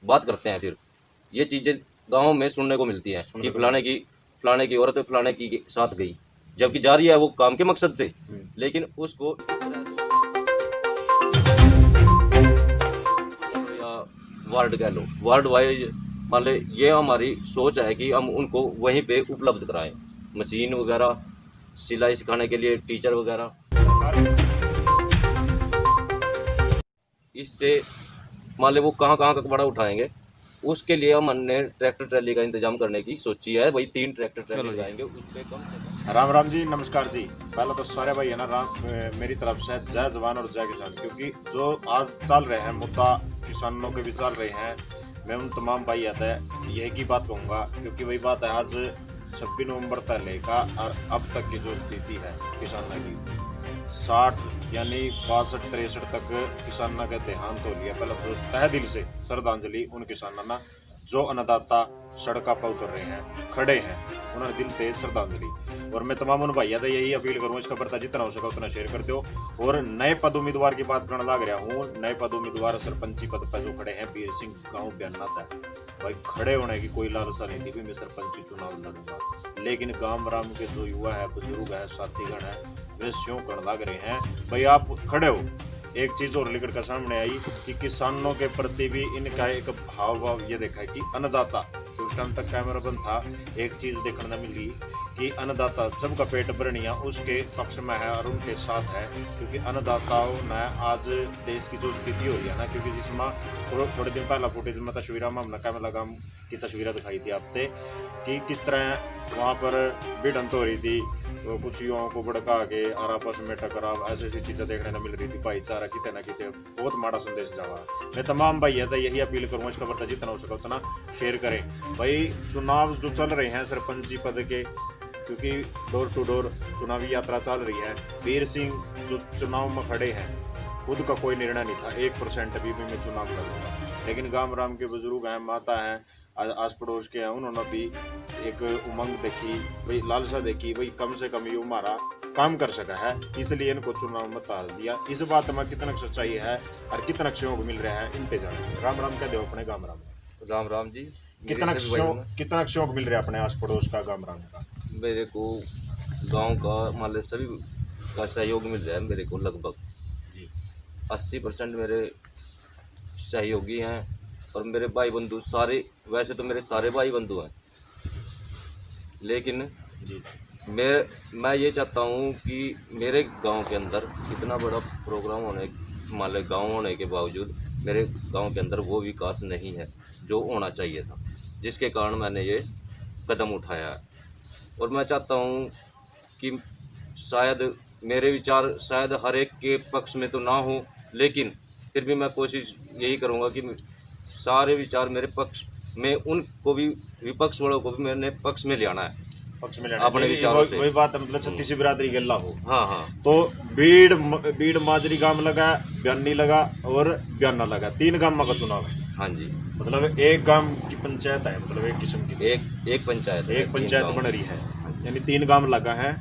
बात करते हैं। फिर ये चीज़ें गाँव में सुनने को मिलती हैं कि फलाने की औरत फलाने की साथ गई, जबकि जा रही है वो काम के मकसद से, लेकिन उसको इस तरह से या वार्ड कह लो, वार्ड वाइज मान ले, ये हमारी सोच है कि हम उनको वहीं पे उपलब्ध कराएं, मशीन वगैरह, सिलाई सिखाने के लिए टीचर वगैरह। इससे मान ले वो कहाँ कहाँ का कपड़ा उठाएंगे, उसके लिए हमने ट्रैक्टर ट्रैली का इंतजाम करने की सोची है। वही 3 ट्रैक्टर ट्रैली लगाएंगे, उस पर कम से कम। राम राम जी, नमस्कार जी। पहला तो सारे भाई है ना, मेरी तरफ से जय जवान और जय किसान। क्योंकि जो आज चल रहे हैं मुद्दा, किसानों के भी चल रहे हैं, मैं उन तमाम भाई आता है यही की बात कहूँगा। क्योंकि वही बात है, आज 26 नवंबर तक लेकर और अब तक की जो स्थिति है किसानों की, 60 यानी 62-63 तक किसानों का देहांत हो लिया। पहले तो तहे दिल से श्रद्धांजलि उन किसानों ना जो अन्नदाता सड़कों पर उतर रहे हैं, खड़े हैं, उन्होंने दिल से श्रद्धांजलि। और मैं तमाम उन भैया से यही अपील करूँ, इसका प्रता जितना हो सका उतना शेयर कर दो। और नए पद उम्मीदवार की बात करने लग रहा हूँ। नए पद उम्मीदवार सरपंची पद पर जो खड़े हैं, वीर सिंह गाँव बयाना है भाई, खड़े होने की कोई लालसा नहीं थी कि मैं सरपंची चुनाव लड़ूंगा। लेकिन गांव राम के जो युवा है, बुजुर्ग है, साथीगण है, वे स्यों करने लग रहे हैं भाई आप खड़े हो। एक चीज और निकल कर सामने आई कि किसानों के प्रति भी इनका एक भाव ये देखा है कि अन्नदाता, उस टाइम तक कैमरा बंद था, एक चीज देखने को मिली कि अन्नदाता सबका पेट भरनिया उसके पक्ष में है और उनके साथ है। क्योंकि अन्नदाताओं ने आज देश की जो स्थिति हो रही है ना, क्योंकि जिसमें थोड़े दिन पहला फुटेज में तस्वीरों में हमने कैमरा गांव की तस्वीरें दिखाई थी आपसे कि किस तरह वहाँ पर भिड़ंत हो रही थी, तो कुछ युवाओं को भड़का के और आपस में टकराव, ऐसी ऐसी चीज़ें देखने को मिल रही थी। भाईचारा कितने ना कितने बहुत माड़ा संदेश जावा। मैं तमाम भाई है यही अपील करूँगा, इसका प्रता जितना हो सका उतना शेयर करें। भाई चुनाव जो चल रहे हैं सरपंची पद के, क्योंकि डोर टू डोर चुनावी यात्रा चल रही है। वीर सिंह जो चुनाव में खड़े हैं, खुद का कोई निर्णय नहीं था 1% भी मैं चुनाव लड़ूंगा। लेकिन गांव राम के बुजुर्ग हैं, माता हैं, आस पड़ोस के हैं, उन्होंने भी एक उमंग देखी, भाई लालसा देखी, भाई कम से कम ये हमारा काम कर सका है, इसलिए इनको चुनाव में डाल दिया। इस बात में कितना सच्चाई है और कितना सहयोग मिल रहा है इंतजार। राम राम कह दो अपने गांव राम। राम राम जी। कितना सहयोग मिल रहा है अपने आस पड़ोस का गांव राम का? मेरे को गांव का मान ले सभी का सहयोग मिल रहा है। मेरे को लगभग 80% मेरे सहयोगी हैं और मेरे भाई बंधु सारे, वैसे तो मेरे सारे भाई बंधु हैं, लेकिन मैं ये चाहता हूँ कि मेरे गांव के अंदर इतना बड़ा प्रोग्राम होने, मान ले गाँव होने के बावजूद मेरे गांव के अंदर वो विकास नहीं है जो होना चाहिए था, जिसके कारण मैंने ये कदम उठाया है। और मैं चाहता हूँ कि शायद मेरे विचार शायद हर एक के पक्ष में तो ना हो, लेकिन फिर भी मैं कोशिश यही करूँगा कि सारे विचार मेरे पक्ष में, उनको भी, विपक्ष वालों को भी मैंने पक्ष में ले आना है, अपने विचारों से। वही बात है, मतलब छत्तीस बिरादरी गल्ला हो। हाँ। तो बीड़ माजरी गांव लगा, बयानी लगा और बयाना लगा, 3 गांव का चुनाव है। हाँ जी, मतलब एक गांव की पंचायत है, मतलब एक किस्म की एक पंचायत बन रही है, यानी 3 गांव लगा है।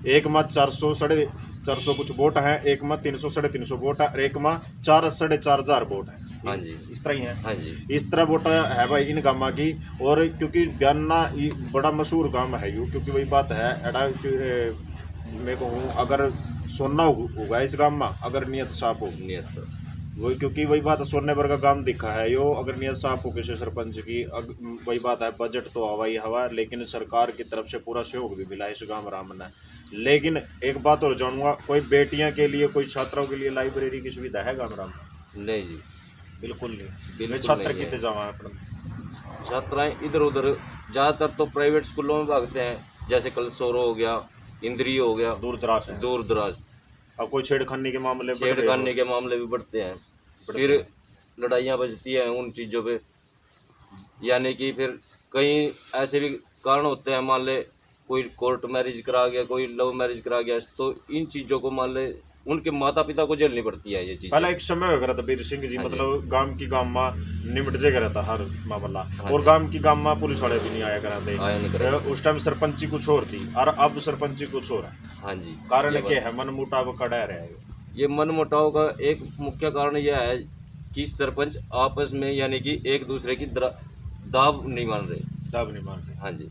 एक में 400-450 कुछ वोट है, एक में 300-350 वोट है, एक में 4-4,500 वोट है। हाँ जी, इस तरह ही है। हाँ जी, इस तरह वोट है भाई इन गाँव की। और क्योंकि बयाना बड़ा मशहूर गाँव है यू, क्योंकि वही बात है एडा मैं कहूँ अगर सोना होगा इस गाँव में, अगर नियत साफ हो, नियत सर वही, क्योंकि वही बात है सोने भर का काम दिखा है यो, अगर नियत साफ हो किसी सरपंच की। वही बात है, बजट तो हवा ही हवा, लेकिन सरकार की तरफ से पूरा सहयोग भी मिला इस गाँव राम ने। लेकिन एक बात और जानूंगा, कोई बेटियां के लिए, कोई छात्रों के लिए लाइब्रेरी की सुविधा है गाँव राम? नहीं जी, बिल्कुल नहीं। बिल्कुल छात्र नहीं कितने जावा अपने? छात्राएं इधर उधर ज़्यादातर तो प्राइवेट स्कूलों में भागते हैं, जैसे कल सोरो हो गया, इंद्री हो गया, दूर दराज है। दूर दराज। अब कोई छेड़खानी के मामले छेड़खानी के मामले भी बढ़ते हैं, फिर लड़ाइयाँ बजती हैं उन चीज़ों पे। यानी कि फिर कई ऐसे भी कारण होते हैं, मान ले कोई कोर्ट मैरिज करा गया, कोई लव मैरिज करा गया, तो इन चीज़ों को मान ले उनके माता पिता को झेलनी पड़ती है ये चीज़। पहले एक समय हो रहा था वीर सिंह जी, मतलब गांव की गांव में निमट जे करा था हर मामला, और गांव की गांव में पुलिस वाले भी नहीं आया कराते। उस टाइम सरपंची कुछ और थी और अब सरपंची कुछ और है। हाँ जी, कारण क्या है? मन मुटाव कड़ा रहा है। ये मन मुटाव का एक मुख्य कारण यह है कि सरपंच आपस में यानी कि एक दूसरे की दाव नहीं मान रहे। तब नहीं मान रहे। हाँ जी।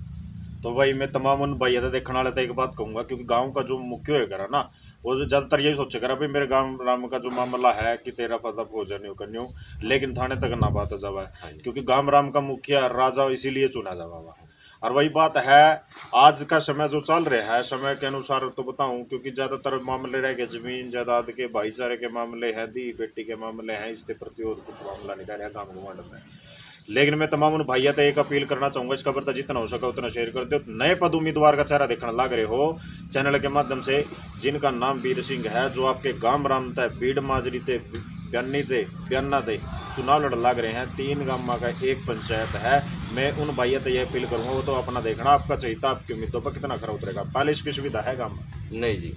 तो भाई मैं तमाम उन भैया देखने वाले तो एक बात कहूंगा, क्योंकि गांव का जो मुख्य है करा ना, वो जो ज्यादातर यही सोचे करा भाई मेरे गांव राम का जो मामला है कि तेरा पता भोजन करनी, लेकिन थाने तक ना बात जावा हाँ है, जी। क्योंकि गांव राम का मुखिया राजा इसीलिए चुना जावा हुआ। और वही बात है, आज का समय जो चल रहा है समय के अनुसार तो बताऊं, क्योंकि ज्यादातर मामले रह गए जमीन जायदाद के, भाईचारे के मामले हैं, दी बेटी के मामले हैं, इसके प्रति और कुछ मामला नहीं रह रहा गाँव गुआंढ में। लेकिन मैं तमाम उन भैया तो एक अपील करना चाहूंगा, इस खबर तक जितना हो सका उतना शेयर कर दो। नए पद उम्मीदवार का चेहरा देखने लग रहे हो चैनल के माध्यम से, जिनका नाम वीर सिंह है, जो आपके गांव राम थे, बीड़ माजरी थे, ब्यानी थे, ब्याना थे, चुनाव लड़ लग रहे हैं। 3 गांव का एक पंचायत है। मैं उन भैया तो यह अपील करूंगा, वो तो अपना देखना आपका चाहिए आपकी उम्मीदों पर कितना खरा उतरेगा। पहले इसकी सुविधा है गाँव में? नहीं जी,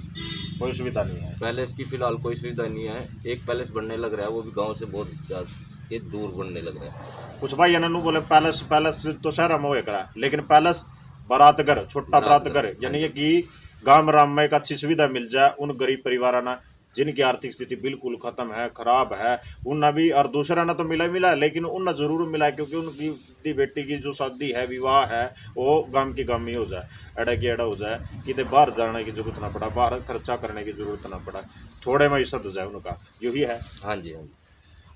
कोई सुविधा नहीं है। पैलेस की फिलहाल कोई सुविधा नहीं है। एक पैलेस बनने लग रहा है, वो भी गांव से बहुत ज़्यादा ये दूर बनने लग रहा है। कुछ भाई नू बोले पैलेस पैलेस तो शहर में हो करा, लेकिन पैलेस बारात घर, छोटा बारात घर, यानी ये कि गांव राम में एक अच्छी सुविधा मिल जाए उन गरीब परिवार ना जिनकी आर्थिक स्थिति बिल्कुल खत्म है, खराब है, उन भी। और दूसरा ना तो मिला लेकिन उन जरूर मिला, क्योंकि उनकी दी बेटी की जो शादी है, विवाह है, वो गांव की गांव में हो जाए, एड़ा की एड़ा हो जाए, कितने बाहर जाने की जरूरत ना पड़ा, बाहर खर्चा करने की जरूरत ना पड़ा, थोड़े में ही सद जाए उनका, यही है। हाँ जी, हाँ जी।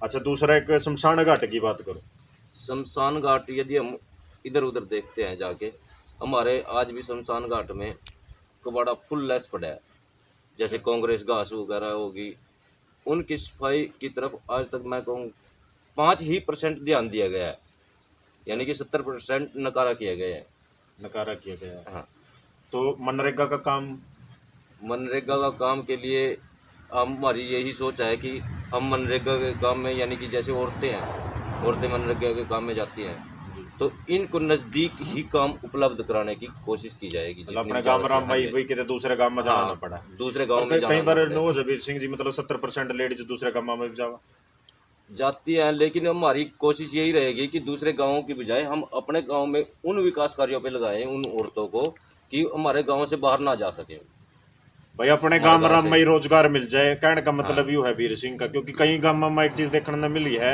अच्छा, दूसरा एक शमशान घाट की बात करो। शमशान घाट यदि हम इधर उधर देखते हैं जाके, हमारे आज भी शमशान घाट में कबाड़ा फुल लेस पड़ा है। जैसे कांग्रेस घास वगैरह होगी, उनकी सफाई की तरफ आज तक मैं कहूँ 5% ध्यान दिया गया है, यानी कि 70% नकारा किया गया है। नकारा किया गया है। हाँ। तो मनरेगा का काम, मनरेगा का काम के लिए हमारी यही सोच है कि हम मनरेगा के काम में, यानी कि जैसे औरतें मनरेगा के काम में जाती हैं, तो इनको नज़दीक ही काम उपलब्ध कराने की कोशिश की जाएगी। अपने गांव राम भाई कितने दूसरे गांव में जाना ना पड़ा। दूसरे गांव में कई बार नो जबीर सिंह जी मतलब 70% लेडीज दूसरे गांव में जावा जाती हैं, लेकिन हमारी कोशिश यही रहेगी कि दूसरे गांवों की बजाय हम अपने गांव में उन विकास कार्यों पे लगाएं उन औरतों को कि हमारे गांव से बाहर ना जा सके भाई, अपने गांव राम में ही रोजगार मिल जाए। कहने का मतलब यूं है वीर सिंह का, क्योंकि कई गांव में एक चीज देखने में मिली है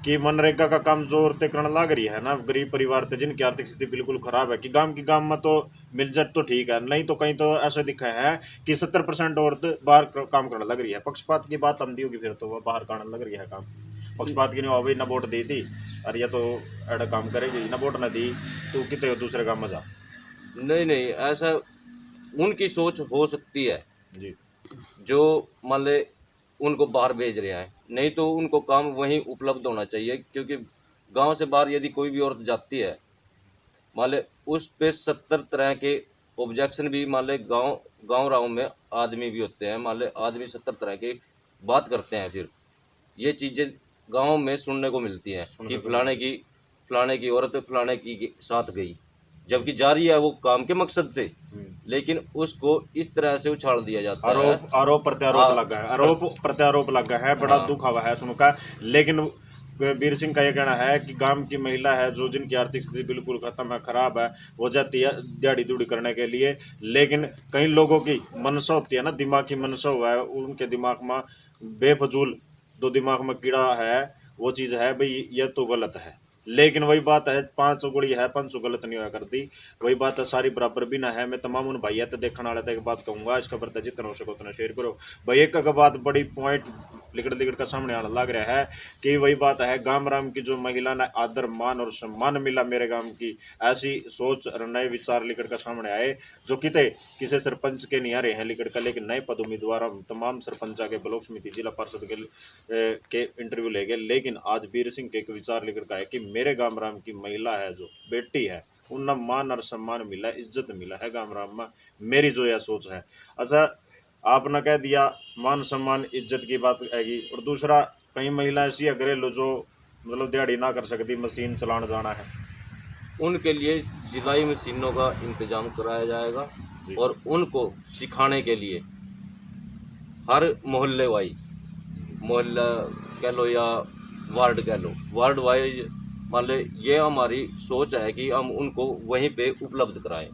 कि मनरेगा का काम जो औरतें करने लग रही है ना, गरीब परिवार थे जिनकी आर्थिक स्थिति बिल्कुल खराब है, कि गांव में तो मिल जाए तो ठीक है, नहीं तो कहीं तो ऐसे दिखा है कि 70% औरत बाहर काम करने लग रही है। पक्षपात की बात हम दी होगी, फिर तो वो बाहर करने लग रही है काम। पक्षपात की नहीं, अभी न वोट दी थी, अरे ये तो एड़ा काम करेगी, न वोट न दी तो कितने दूसरे गांव में जा। नहीं, ऐसा उनकी सोच हो सकती है जी, जो मान ले उनको बाहर भेज रहे हैं, नहीं तो उनको काम वहीं उपलब्ध होना चाहिए। क्योंकि गांव से बाहर यदि कोई भी औरत जाती है, मान ले उस पे 70 तरह के ऑब्जेक्शन भी, मान ले गांव राव में आदमी भी होते हैं, मान ले आदमी 70 तरह के बात करते हैं, फिर ये चीज़ें गांव में सुनने को मिलती हैं कि फलाने की औरत फलाने की साथ गई, जबकि जा रही है वो काम के मकसद से, लेकिन उसको इस तरह से उछाल दिया जाता है। आरोप प्रत्यारोप लगा है, आरोप प्रत्यारोप लगा है, बड़ा दुख हुआ है सुनकर। लेकिन वीर सिंह का ये कहना है कि गांव की महिला है जो जिनकी आर्थिक स्थिति बिल्कुल खत्म है, खराब है, वो जाती है दिहाड़ी दूड़ी करने के लिए, लेकिन कई लोगों की मनसा होती है ना, दिमाग की मनसा हुआ है, उनके दिमाग में बेफजूल दो दिमाग में कीड़ा है, वो चीज़ है भाई ये तो गलत है। लेकिन वही बात है, 5 उंगली है 5 गलत नहीं हुआ करती, वही बात है, सारी बराबर भी ना है। मैं तमाम उन भैया तो देखने वाले एक बात कहूँगा, इस खबर तक जितना हो सके उतना शेयर करो भाई। एक का बात बड़ी पॉइंट लिकड़ का सामने आने लग रहा है कि वही बात है, गांव राम की जो महिला ने आदर मान और सम्मान मिला मेरे गांव की, ऐसी सोच और नए विचार लिकड़ का सामने आए जो किसी सरपंच के नहीं आ रहे हैं लिकड़ का, लेकिन नए पद उम्मीदवार तमाम सरपंचा के, ब्लॉक समिति, जिला पार्षद के इंटरव्यू ले गए। लेकिन आज वीर सिंह के एक विचार लिकड़ का है कि मेरे गांव राम की महिला है जो बेटी है, उन्हें मान और सम्मान मिला, इज्जत मिला है गांव राम में, मेरी जो यह सोच है। अच्छा, आपने कह दिया मान सम्मान इज्जत की बात आएगी, और दूसरा कई महिला ऐसी है घरेलू जो मतलब दिहाड़ी ना कर सकती, मशीन चलाने जाना है, उनके लिए सिलाई मशीनों का इंतजाम कराया जाएगा, और उनको सिखाने के लिए हर मोहल्ले कह लो या वार्ड कह लो, वार्ड वाइज मान ले, ये हमारी सोच है कि हम उनको वहीं पे उपलब्ध कराएं,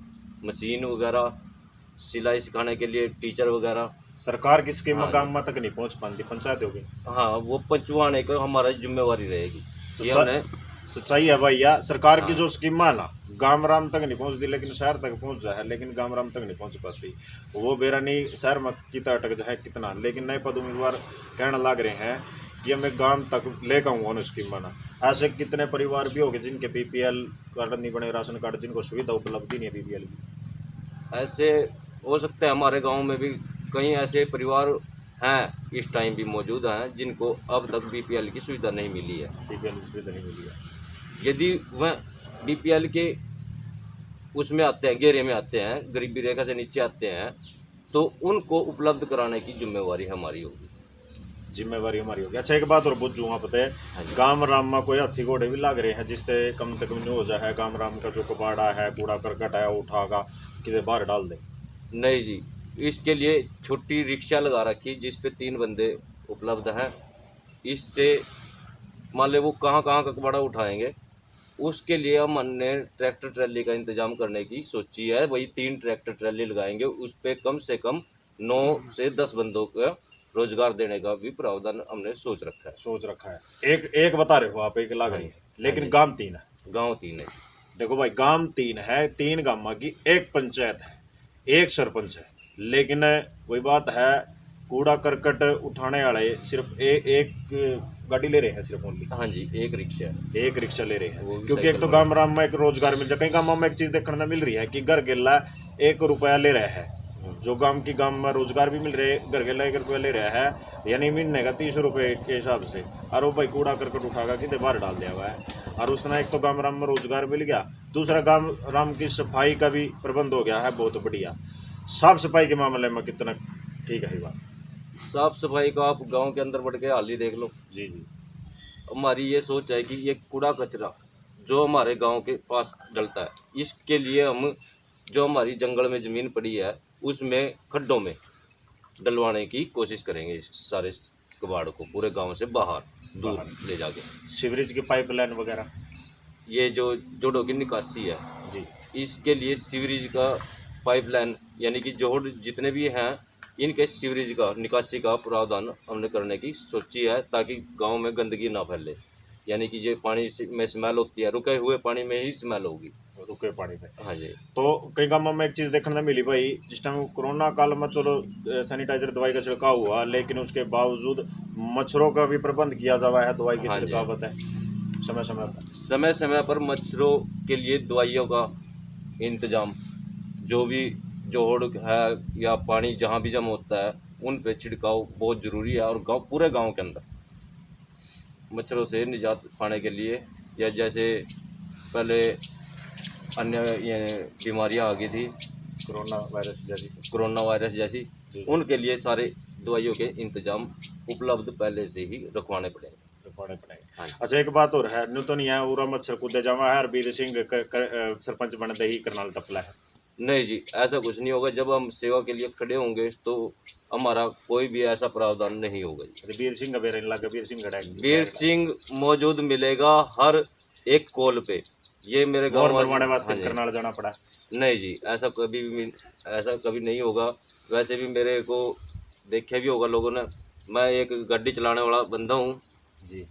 मशीन वगैरह, सिलाई सिखाने के लिए टीचर वगैरह, सरकार की स्कीम हाँ गांव में तक नहीं पहुंच पाती, पंचायत होगी। हाँ, वो पहुँचवाने का हमारा जिम्मेवारी रहेगी। ये हमने सच्चाई है भैया, सरकार की हाँ। जो स्कीम है ना गांव राम तक नहीं पहुंचती, लेकिन शहर तक पहुंच जाए, लेकिन गांव राम तक नहीं पहुंच पाती। वो बेरानी शहर में कितना अटक जाए कितना, लेकिन नए पद उम्मीदवार कहने लग रहे हैं कि मैं गांव तक लेकर आऊँगा उन स्कीम में ना। ऐसे कितने परिवार भी हो गए जिनके बीपीएल कार्ड नहीं बने, राशन कार्ड, जिनको सुविधा उपलब्ध ही नहीं है बीपीएल की। ऐसे हो सकता है हमारे गांव में भी कई ऐसे परिवार हैं इस टाइम भी मौजूद हैं जिनको अब तक बीपीएल की सुविधा नहीं मिली है। बीपीएल की सुविधा नहीं मिली है। यदि वह बीपीएल के उसमें आते हैं, घेरे में आते हैं, गरीबी रेखा से नीचे आते हैं, तो उनको उपलब्ध कराने की जिम्मेवारी हमारी होगी। जिम्मेवारी हमारी होगी। अच्छा एक बात और बुझू वहाँ पता है, गांव राम में कोई हाथी घोड़े भी लग रहे हैं जिससे कम से कम नहीं हो जाए गांव राम का जो कबाड़ा है, कूड़ा करकट है, उठागा किसी बाहर डाल दे। नहीं जी, इसके लिए छोटी रिक्शा लगा रखी जिस पे 3 बंदे उपलब्ध हैं। इससे मान ले वो कहाँ कहाँ का कबाड़ा उठाएंगे, उसके लिए हमने ट्रैक्टर ट्रैली का इंतजाम करने की सोची है। वही 3 ट्रैक्टर ट्रैली लगाएंगे, उस पे कम से कम 9 से 10 बंदों का रोजगार देने का भी प्रावधान हमने सोच रखा है। एक बता रहे हो आप, एक लाग रही है, लेकिन गांव 3 है। गांव 3 है। देखो भाई, गांव 3 है, 3 गांव की एक पंचायत है, एक सरपंच है, लेकिन वही बात है कूड़ा करकट उठाने वाले सिर्फ एक गाड़ी ले रहे हैं, सिर्फ ओनली। हाँ जी, एक रिक्शा ले रहे हैं, वो भी क्योंकि एक तो साइकिल गांव राम में एक रोजगार मिल जाए। कई गांवों में एक चीज देखने को मिल रही है कि घर गेला 1 रुपया ले रहा है, जो गांव में रोजगार भी मिल रहे हैं, घर गेला 1 रुपया ले रहा है, यानी महीने का 30 रुपये के हिसाब से। और वो भाई कूड़ा करकट उठाकर कितने बाहर डाल दिया हुआ है। और उसमें एक तो गांव राम में रोजगार मिल गया, दूसरा गांव राम की सफाई का भी प्रबंध हो गया है, बहुत बढ़िया। साफ सफाई के मामले में कितना ठीक है बात। साफ सफाई का आप गांव के अंदर बढ़ के हाल ही देख लो। जी जी। हमारी ये सोच है कि ये कूड़ा कचरा जो हमारे गांव के पास डलता है, इसके लिए हम जो हमारी जंगल में ज़मीन पड़ी है उसमें खड्डों में डलवाने की कोशिश करेंगे। इस सारे कबाड़ को पूरे गांव से बाहर दूर ले जाके सीवरेज की पाइपलाइन वगैरह, ये जो जोड़ों की निकासी है जी, इसके लिए सीवरेज का पाइपलाइन यानी कि जोड़ जितने भी हैं इनके सीवरेज का निकासी का प्रावधान हमने करने की सोची है, ताकि गांव में गंदगी ना फैले। यानी कि ये पानी में स्मेल होती है, रुके हुए पानी में ही स्मेल होगी, रुके पानी में। हाँ जी। तो कई गांवों में एक चीज़ देखने को मिली भाई, जिस टाइम कोरोना काल में चलो सैनिटाइजर दवाई का छिड़काव हुआ, लेकिन उसके बावजूद मच्छरों का भी प्रबंध किया जावा है, दवाई की छिड़काव है समय समय पर मच्छरों के लिए दवाइयों का इंतजाम, जो भी जोड़ है या पानी जहाँ भी जमा होता है उन पे छिड़काव बहुत ज़रूरी है। और पूरे गांव के अंदर मच्छरों से निजात पाने के लिए, या जैसे पहले अन्य ये बीमारियां आ गई थी कोरोना वायरस जैसी, उनके लिए सारे दवाइयों के इंतजाम उपलब्ध पहले से ही रखवाने पड़ेंगे। हाँ। अच्छा एक बात और है, न्यू तो नहीं है पूरा मच्छर कूदे जावा है और वीर सिंह सरपंच बनते ही करनाल टपला है। नहीं जी, ऐसा कुछ नहीं होगा। जब हम सेवा के लिए खड़े होंगे तो हमारा कोई भी ऐसा प्रावधान नहीं होगा। वीर सिंह मौजूद मिलेगा हर एक कॉल पे। ये मेरे गाँव वास्ते करनाल जाना पड़ा? नहीं जी, ऐसा कभी नहीं होगा। वैसे भी मेरे को देखे भी होगा लोगों ने, मैं एक गाड़ी चलाने वाला बंदा हूँ जी।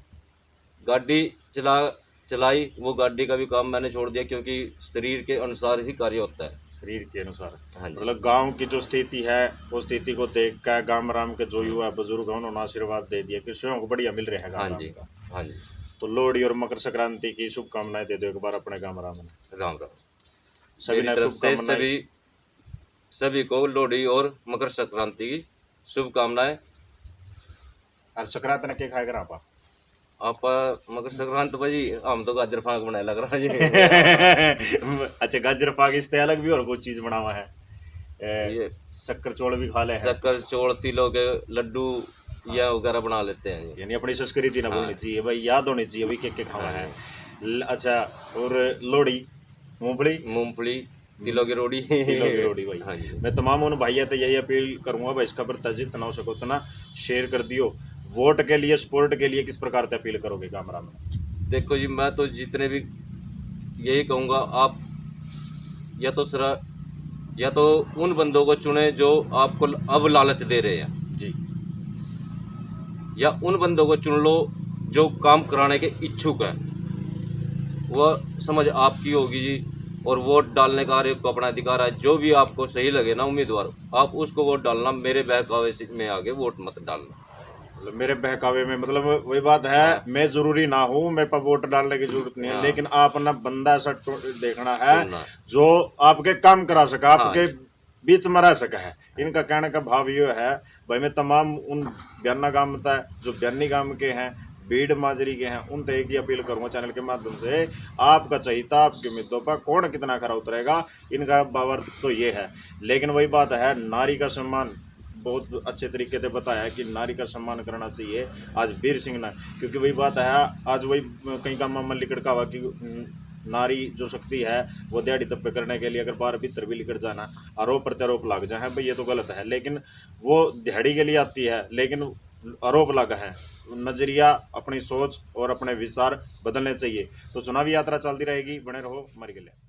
गाड़ी चलाई वो गाड़ी का भी काम मैंने छोड़ दिया, क्योंकि शरीर के अनुसार ही कार्य होता है। शरीर के अनुसार, हाँ जी। मतलब गांव की जो स्थिति है उस स्थिति को देख कर गांव राम के जो युवा बुजुर्ग हैं उन्होंने आशीर्वाद दे दिया कि स्वयं को बढ़िया मिल रहा है। हाँ जी, हाँ जी। तो लोहड़ी और मकर संक्रांति की शुभकामनाएं दे दो एक बार अपने गांव राम में। राम राम। सभी ने शुभकामनाएं, सभी को लोहड़ी और मकर संक्रांति की शुभकामनाएं। और संक्रांति ने क्या खाएगा आप मकर संक्रांति भाजी हम तो गाजर फाग बनाए लग रहा है अच्छा गाजर फाग इससे अलग भी और कोई चीज बनावा है? ये शक्कर चोल भी खा ले, शक्कर चोल, तिलों के लड्डू या वगैरह बना लेते हैं। यानी अपनी संस्कृति ना भूलनी चाहिए भाई, याद होनी चाहिए भाई क्या खाना है। अच्छा और लोहड़ी, मूंगफली, तिलों की रोटी भाई। हाँ जी। मैं तमाम उन भाइयों से यही अपील करूंगा भाई, इसका प्रता जितना हो सको उतना शेयर कर दियो। वोट के लिए, सपोर्ट के लिए किस प्रकार से अपील करोगे गामरा में? देखो जी, मैं तो जितने भी यही कहूँगा, आप या तो उन बंदों को चुने जो आपको अब लालच दे रहे हैं, जी या उन बंदों को चुन लो जो काम कराने के इच्छुक हैं। वह समझ आपकी होगी जी, और वोट डालने का हर एक को अपना अधिकार है। जो भी आपको सही लगे ना उम्मीदवार, आप उसको वोट डालना, मेरे बहकावे में आगे वोट मत डालना। मतलब मेरे बहकावे में, मतलब वही बात है, मैं जरूरी ना हूँ, मेरे पास वोट डालने की जरूरत नहीं है, हाँ। लेकिन आप अपना बंदा ऐसा देखना है चुनना। जो आपके काम करा सका, हाँ। आपके बीच में रह सका है। इनका कहने का भाव ये है, भाई मैं तमाम उन बयाना गांव में जो बयानी गांव के हैं, भीड़ माजरी के हैं, उन तय की अपील करूंगा चैनल के माध्यम से, आपका चहिता आपके मुद्दों पर कौन कितना खरा उतरेगा, इनका बावर तो ये है। लेकिन वही बात है, नारी का सम्मान बहुत अच्छे तरीके से बताया है कि नारी का सम्मान करना चाहिए आज वीर सिंह ने, क्योंकि वही बात है, आज वही कहीं का मामला लिकड़ का हुआ कि नारी जो शक्ति है वो दिहाड़ी तप्पे करने के लिए अगर बाहर भीतर भी लिकड़ जाना, आरोप प्रत्यारोप लग जाए भाई ये तो गलत है, लेकिन वो दिहाड़ी के लिए आती है, लेकिन आरोप लगा है। नजरिया, अपनी सोच और अपने विचार बदलने चाहिए। तो चुनावी यात्रा चलती रहेगी, बने रहो हमारे के लिए।